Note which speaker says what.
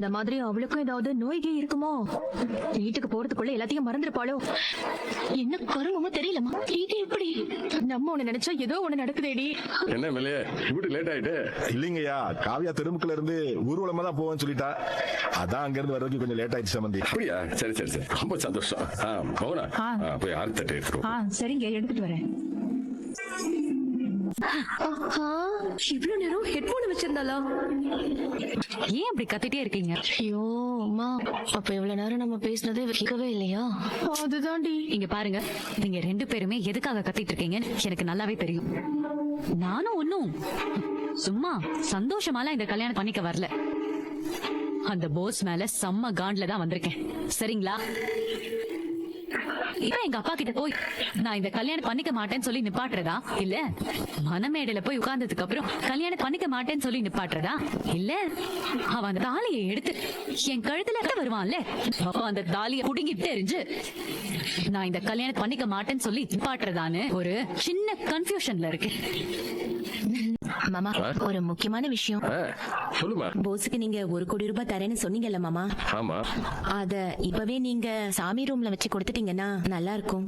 Speaker 1: இந்த மாதிரி அவளுக்கும் ஏதாவது நோய்கே இருக்குமோ? வீட்டுக்கு போறதுக்குள்ள எல்லாத்தையும் மறந்துருப்பாளோ? என்ன கருமமோ தெரியலமா. இது எப்படி? நம்ம ஒண்ணு நினைச்சா ஏதோ ஒண்ணு நடக்குதேடி.
Speaker 2: என்ன மேலே இப்படி லேட் ஆயிட்டு?
Speaker 3: இல்லைங்கய்யா, காவியா தெருமுக்குல இருந்து ஊர்வலமா தான் போவேன்னு சொல்லிட்டா. அதான் அங்க இருந்து வர்றதுக்கு கொஞ்சம் லேட் ஆயிடுச்சு சம்பந்தி.
Speaker 2: அப்படியா? சரி சரி சரி, ரொம்ப சந்தோஷம். மௌனா போய் ஆர்த்தட்டு எடுத்துருவோம்.
Speaker 1: சரிங்க, எடுத்துட்டு வரேன்.
Speaker 4: இவ்வளவு நேரம் ஹெட்போன் வச்சிருந்தாளா?
Speaker 5: ஏன் அப்படி கத்திட்டே இருக்கீங்க?
Speaker 1: ஐயோ அம்மா, அப்ப இவ்வளவு நேரம் நம்ம பேசினதே கேட்கவே இல்லையா? அதுதான்டி.
Speaker 5: இங்க பாருங்க, நீங்க 2 பேருமே எதுக்காக கத்திட்டு இருக்கீங்க எனக்கு நல்லாவே தெரியும். நானும் ஒன்னும் சும்மா சந்தோஷமாலாம் இந்த கல்யாணம் பண்ணிக்க வரல. அந்த போஸ் மேல செம்ம காண்ட்ல தான் வந்திருக்கேன். சரிங்களா? இப்ப எங்க அப்பா கிட்ட போய் நான் இந்த கல்யாணம் பண்ணிக்க மாட்டேன்னு சொல்லி நிப்பாட்டுறதா, இல்ல மனமேடையில போய் உட்கார்ந்ததுக்கு அப்புறம் கல்யாணம் பண்ணிக்க மாட்டேன்னு சொல்லி நிப்பாட்டுறதா, இல்ல அவன் அந்த தாலியை எடுத்து என் கழுத்துல வருவான்ல, அப்ப அந்த தாலியை புடுங்கிட்டு தெரிஞ்சு நான் இந்த கல்யாணம் பண்ணிக்க மாட்டேன்னு சொல்லி நிப்பாட்டுறதான்னு ஒரு சின்ன கன்ஃபியூஷன்ல இருக்கு.
Speaker 1: மாமா, ஒரு முக்கியமான விஷயம்.
Speaker 2: சொல்லுமா.
Speaker 4: போஸுக்கு நீங்க 1 கோடி ரூபாய் தரேன்னு சொன்னீங்கல்ல மாமா?
Speaker 2: ஆமா.
Speaker 4: அத இப்பவே நீங்க சாமி ரூம்ல வச்சு கொடுத்துட்டீங்கன்னா நல்லா இருக்கும்.